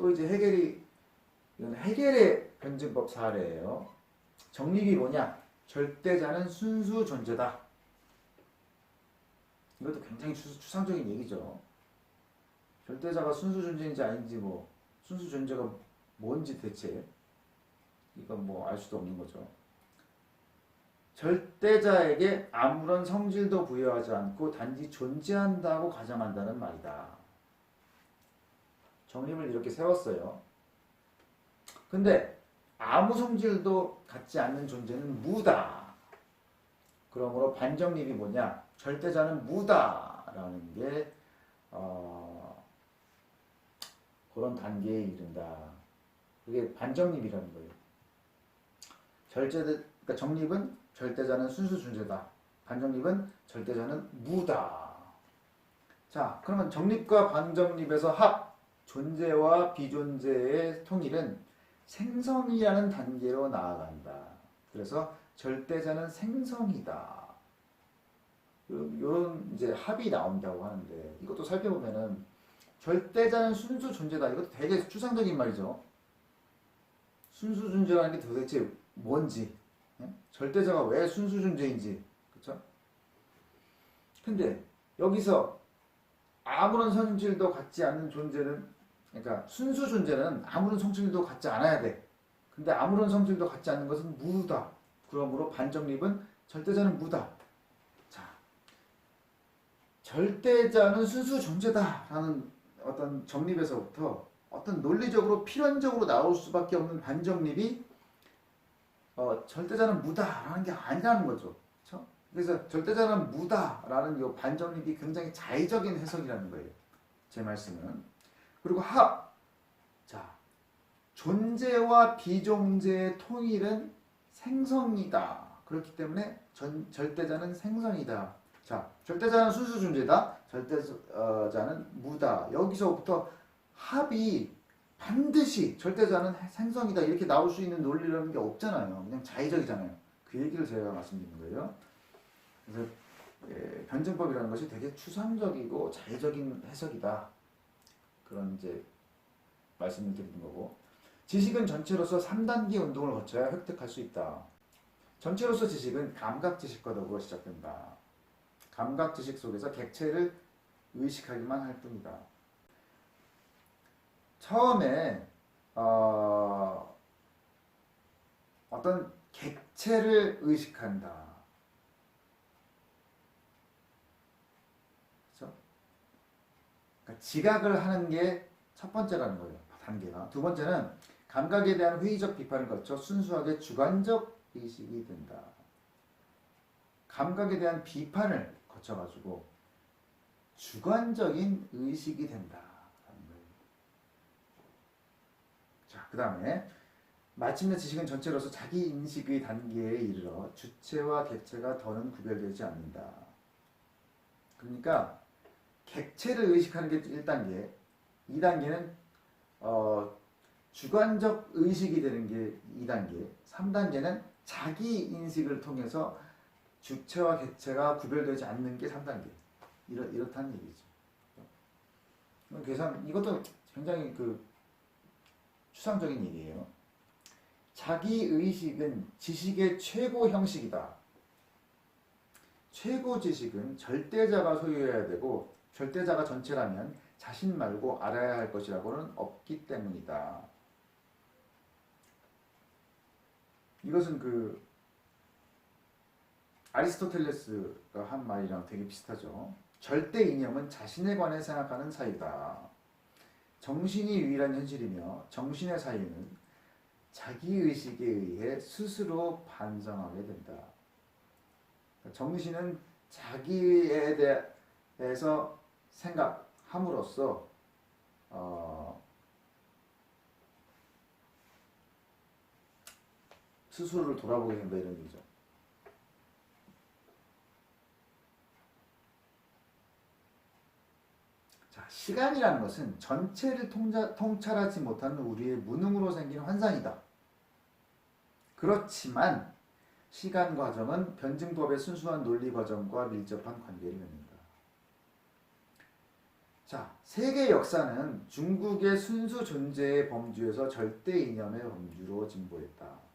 또 이제 이건 해겔의 변증법 사례예요. 정립이 뭐냐? 절대자는 순수 존재다. 이것도 굉장히 추상적인 얘기죠. 절대자가 순수 존재인지 아닌지 순수 존재가 뭔지 대체 이건 알 수도 없는 거죠. 절대자에게 아무런 성질도 부여하지 않고 단지 존재한다고 가정한다는 말이다. 정립을 이렇게 세웠어요. 근데 아무 성질도 갖지 않는 존재는 무다. 그러므로 반정립이 뭐냐? 절대자는 무다라는 게 그런 단계에 이른다. 그게 반정립이라는 거예요. 그러니까 정립은 절대자는 순수 존재다. 반정립은 절대자는 무다. 자, 그러면 정립과 반정립에서 합, 존재와 비존재의 통일은 생성이라는 단계로 나아간다. 그래서 절대자는 생성이다. 이런 이제 합이 나온다고 하는데 이것도 살펴보면은 절대자는 순수 존재다. 이것도 되게 추상적인 말이죠. 순수 존재라는 게 도대체 뭔지, 절대자가 왜 순수 존재인지, 그렇죠? 근데 여기서 아무런 성질도 갖지 않는 존재는, 그러니까 순수 존재는 아무런 성질도 갖지 않아야 돼. 근데 아무런 성질도 갖지 않는 것은 무다. 그러므로 반정립은 절대자는 무다. 자, 절대자는 순수 존재다라는 어떤 정립에서부터 어떤 논리적으로 필연적으로 나올 수밖에 없는 반정립이 절대자는 무다라는 게 아니라는 거죠. 그렇죠? 그래서 절대자는 무다라는 이 반정립이 굉장히 자의적인 해석이라는 거예요. 제 말씀은. 그리고 합. 자, 존재와 비존재의 통일은 생성이다. 그렇기 때문에 절대자는 생성이다. 자, 절대자는 순수 존재다. 절대자는 무다. 여기서부터 합이 반드시 절대자는 생성이다 이렇게 나올 수 있는 논리라는 게 없잖아요. 그냥 자의적이잖아요. 그 얘기를 제가 말씀드리는 거예요. 그래서 변증법이라는 것이 되게 추상적이고 자의적인 해석이다. 그런 이제 말씀을 드리는 거고, 지식은 전체로서 3단계 운동을 거쳐야 획득할 수 있다. 전체로서 지식은 감각지식과 더불어 시작된다. 감각지식 속에서 객체를 의식하기만 할 뿐이다. 처음에 어떤 객체를 의식한다. 그렇죠? 그러니까 지각을 하는 게 첫 번째라는 거예요. 단계가. 두 번째는 감각에 대한 회의적 비판을 거쳐 순수하게 주관적 의식이 된다. 감각에 대한 비판을 거쳐가지고 주관적인 의식이 된다. 자, 그 다음에 마침내 지식은 전체로서 자기 인식의 단계에 이르러 주체와 객체가 더는 구별되지 않는다. 그러니까 객체를 의식하는 게 1단계, 2단계는 주관적 의식이 되는 게 2단계, 3단계는 자기 인식을 통해서 주체와 객체가 구별되지 않는 게 3단계. 이렇다는 얘기죠. 이것도 굉장히 추상적인 얘기예요. 자기 의식은 지식의 최고 형식이다. 최고 지식은 절대자가 소유해야 되고 절대자가 전체라면 자신 말고 알아야 할 것이라고는 없기 때문이다. 이것은 아리스토텔레스가 한 말이랑 되게 비슷하죠. 절대 이념은 자신에 관해 생각하는 사유다. 정신이 유일한 현실이며 정신의 사유는 자기의식에 의해 스스로 반성하게 된다. 정신은 자기에 대해서 생각함으로써 스스로를 돌아보게 된다 이런 얘기죠. 자, 시간이라는 것은 전체를 통찰하지 못하는 우리의 무능으로 생긴 환상이다. 그렇지만 시간 과정은 변증법의 순수한 논리 과정과 밀접한 관계를 맺는다. 자, 세계 역사는 중국의 순수 존재의 범주에서 절대 이념의 범주로 진보했다.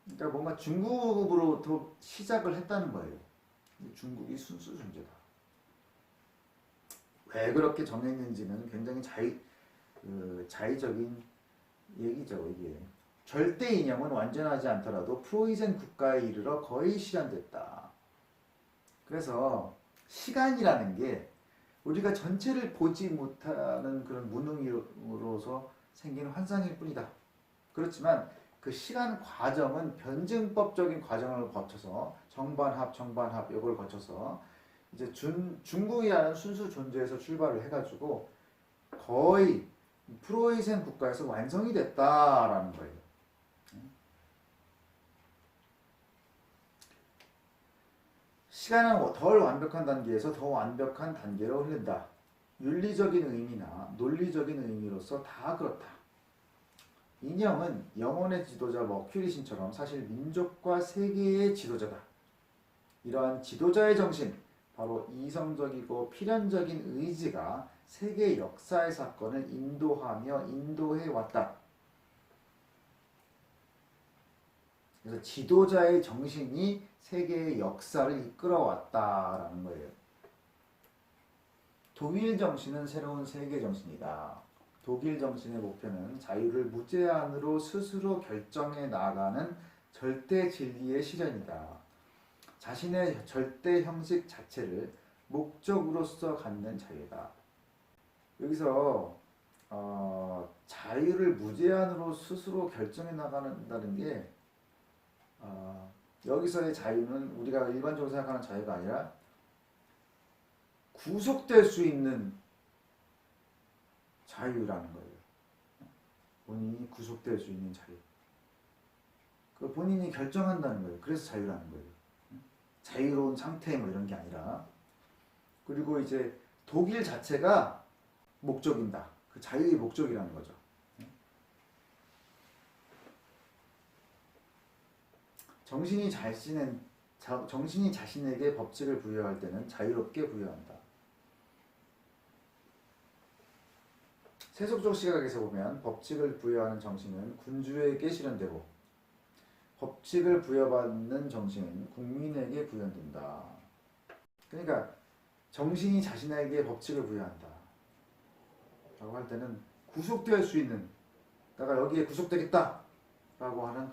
그러니까 뭔가 중국으로부터 시작을 했다는 거예요. 중국이 순수 존재다. 왜 그렇게 정했는지는 굉장히 자의적인 얘기죠, 이게. 절대 이념은 완전하지 않더라도 프로이센 국가에 이르러 거의 실현됐다. 그래서 시간이라는 게 우리가 전체를 보지 못하는 그런 무능으로서 생기는 환상일 뿐이다. 그렇지만 그 시간 과정은 변증법적인 과정을 거쳐서 정반합 이걸 거쳐서 이제 중국이라는 순수 존재에서 출발을 해가지고 거의 프로이센 국가에서 완성이 됐다라는 거예요. 시간은 덜 완벽한 단계에서 더 완벽한 단계로 흐른다. 윤리적인 의미나 논리적인 의미로서 다 그렇다. 이념은 영혼의 지도자 머큐리 신처럼 사실 민족과 세계의 지도자다. 이러한 지도자의 정신, 바로 이성적이고 필연적인 의지가 세계 역사의 사건을 인도하며 인도해 왔다. 그래서 지도자의 정신이 세계의 역사를 이끌어 왔다라는 거예요. 독일 정신은 새로운 세계 정신이다. 독일 정신의 목표는 자유를 무제한으로 스스로 결정해 나가는 절대 진리의 실현이다. 자신의 절대 형식 자체를 목적으로서 갖는 자유다. 여기서 자유를 무제한으로 스스로 결정해 나가는다는 게 여기서의 자유는 우리가 일반적으로 생각하는 자유가 아니라 구속될 수 있는 자유라는 거예요. 본인이 구속될 수 있는 자유. 그 본인이 결정한다는 거예요. 그래서 자유라는 거예요. 자유로운 상태 뭐 이런 게 아니라. 그리고 이제 독일 자체가 목적이다. 그 자유의 목적이라는 거죠. 정신이 자신에게 법칙을 부여할 때는 자유롭게 부여한다. 세속적 시각에서 보면 법칙을 부여하는 정신은 군주에게 실현되고 법칙을 부여받는 정신은 국민에게 부여된다. 그러니까 정신이 자신에게 법칙을 부여한다. 라고 할 때는 구속될 수 있는, 내가 여기에 구속되겠다 라고 하는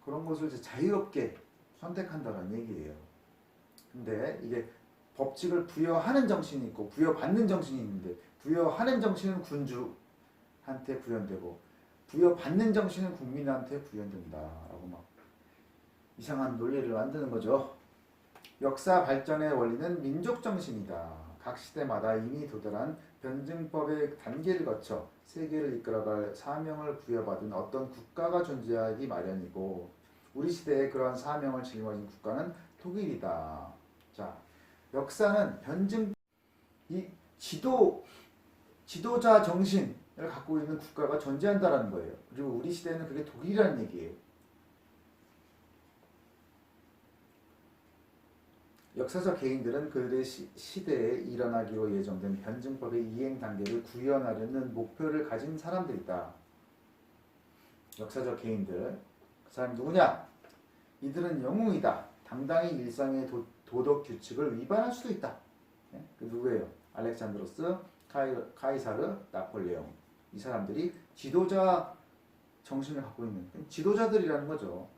그런 것을 이제 자유롭게 선택한다는 얘기예요. 근데 이게 법칙을 부여하는 정신이 있고 부여받는 정신이 있는데, 부여하는 정신은 군주한테 부여되고 부여받는 정신은 국민한테 부여된다라고 막 이상한 논리를 만드는 거죠. 역사 발전의 원리는 민족 정신이다. 각 시대마다 이미 도달한 변증법의 단계를 거쳐 세계를 이끌어갈 사명을 부여받은 어떤 국가가 존재하기 마련이고, 우리 시대에 그러한 사명을 짊어진 국가는 독일이다. 자, 역사는 이 지도자 정신을 갖고 있는 국가가 존재한다라는 거예요. 그리고 우리 시대에는 그게 독일이라는 얘기예요. 역사적 개인들은 그들의 시대에 일어나기로 예정된 변증법의 이행 단계를 구현하려는 목표를 가진 사람들이다. 역사적 개인들, 그 사람 누구냐? 이들은 영웅이다. 당당히 일상의 도덕 규칙을 위반할 수도 있다. 네? 그 누구예요? 알렉산드로스, 카이사르, 나폴레옹. 이 사람들이 지도자 정신을 갖고 있는 지도자들이라는 거죠.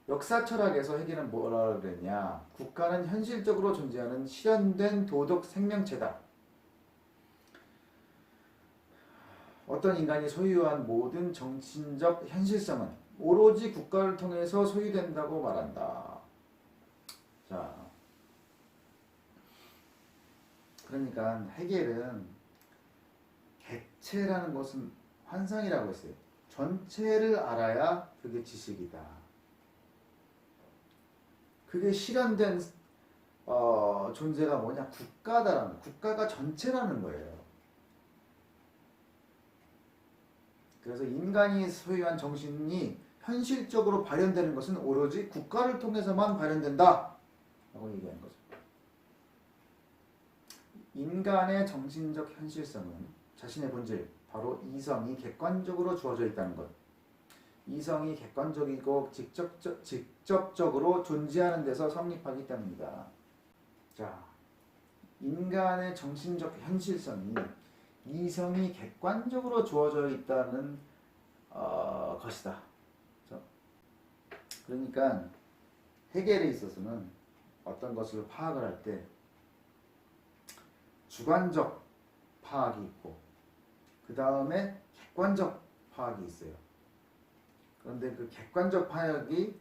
역사 철학에서 해결은 뭐라 그랬냐? 국가는 현실적으로 존재하는 실현된 도덕 생명체다. 어떤 인간이 소유한 모든 정신적 현실성은 오로지 국가를 통해서 소유된다고 말한다. 자, 그러니까 해겔은 객체라는 것은 환상이라고 했어요. 전체를 알아야 그게 지식이다. 그게 실현된 존재가 뭐냐? 국가다라는, 국가가 전체라는 거예요. 그래서 인간이 소유한 정신이 현실적으로 발현되는 것은 오로지 국가를 통해서만 발현된다 라고 얘기하는 거죠. 인간의 정신적 현실성은 자신의 본질, 바로 이성이 객관적으로 주어져 있다는 것. 이성이 객관적이고 직접적으로 존재하는 데서 성립하기 때문이다. 자, 인간의 정신적 현실성이 이성이 객관적으로 주어져 있다는 것이다. 그러니까 해겔에 있어서는 어떤 것을 파악을 할 때 주관적 파악이 있고 그 다음에 객관적 파악이 있어요. 그런데 그 객관적 파악이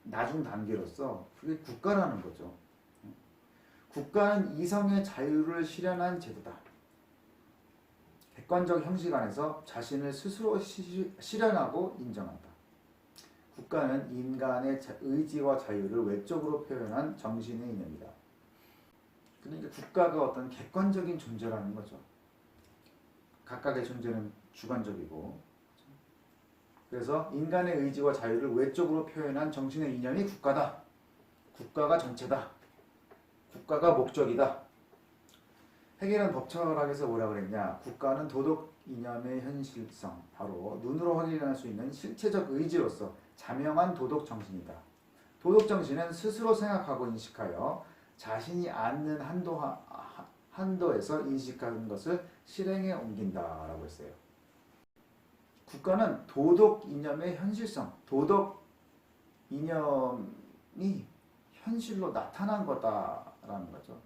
나중 단계로서 그게 국가라는 거죠. 국가는 이성의 자유를 실현한 제도다. 객관적 형식 안에서 자신을 스스로 실현하고 인정한다. 국가는 인간의 의지와 자유를 외적으로 표현한 정신의 이념이다. 그러니까 국가가 어떤 객관적인 존재라는 거죠. 각각의 존재는 주관적이고, 그래서 인간의 의지와 자유를 외적으로 표현한 정신의 이념이 국가다. 국가가 전체다. 국가가 목적이다. 해겔은 법철학에서 뭐라 그랬냐? 국가는 도덕 이념의 현실성, 바로 눈으로 확인할 수 있는 실체적 의지로서 자명한 도덕 정신이다. 도덕 정신은 스스로 생각하고 인식하여 자신이 아는 한도에서 인식하는 것을 실행에 옮긴다라고 했어요. 국가는 도덕 이념의 현실성, 도덕 이념이 현실로 나타난 거다라는 거죠.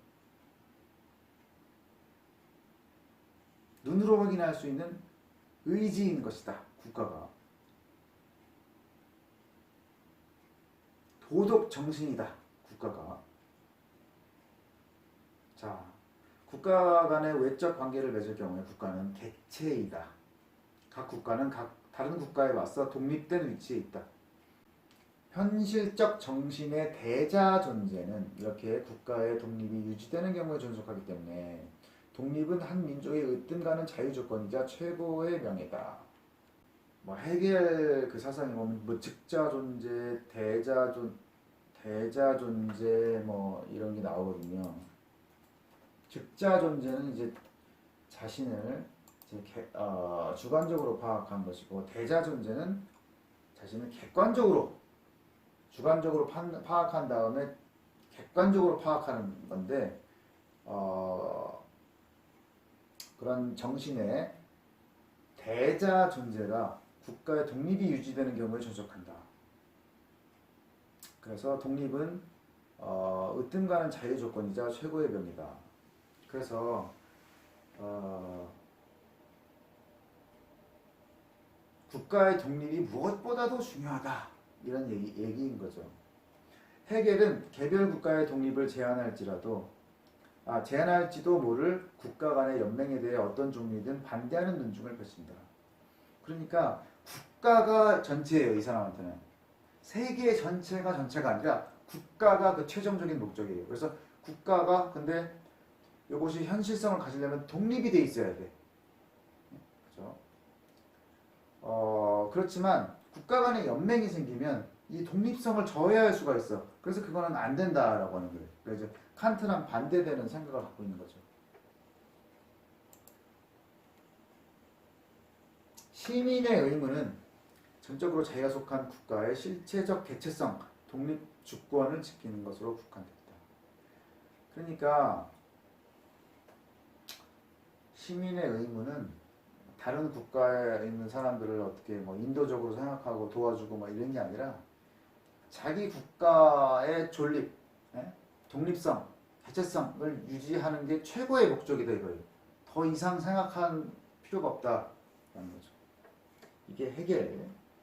눈으로 확인할 수 있는 의지인 것이다. 국가가 도덕 정신이다. 국가가. 자, 국가 간의 외적 관계를 맺을 경우에 국가는 객체이다. 각 국가는 각 다른 국가에 맞서 독립된 위치에 있다. 현실적 정신의 대자 존재는 이렇게 국가의 독립이 유지되는 경우에 존속하기 때문에 독립은 한 민족의 으뜸가는 자유 조건이자 최고의 명예다. 뭐 해겔 그 사상이 보면 뭐 즉자 존재, 대자 존재 뭐 이런 게 나오거든요. 즉자 존재는 이제 자신을 주관적으로 파악한 것이고, 대자 존재는 자신을 객관적으로 주관적으로 파악한 다음에 객관적으로 파악하는 건데, 그런 정신의 대자 존재가 국가의 독립이 유지되는 경우에 존속한다. 그래서 독립은 으뜸가는 자유 조건이자 최고의 명이다. 그래서 국가의 독립이 무엇보다도 중요하다. 이런 얘기인 거죠. 해겔은 개별 국가의 독립을 제한할지도 모를 국가 간의 연맹에 대해 어떤 종류이든 반대하는 논증을 펼친다. 그러니까 국가가 전체예요. 이 사람한테는. 세계 전체가 아니라 국가가 그 최종적인 목적이에요. 그래서 국가가 근데 이것이 현실성을 가지려면 독립이 돼 있어야 돼. 그렇죠? 그렇지만 국가 간의 연맹이 생기면 이 독립성을 저해할 수가 있어. 그래서 그거는 안 된다라고 하는 거예요. 그래서 칸트랑 반대되는 생각을 갖고 있는 거죠. 시민의 의무는 전적으로 자기가 속한 국가의 실체적 개체성, 독립 주권을 지키는 것으로 국한됐다. 그러니까 시민의 의무는 다른 국가에 있는 사람들을 어떻게 뭐 인도적으로 생각하고 도와주고 뭐 이런 게 아니라 자기 국가의 존립, 독립성, 개체성을 유지하는 게 최고의 목적이다 이거예요. 더 이상 생각할 필요가 없다라는 거죠. 이게 해겔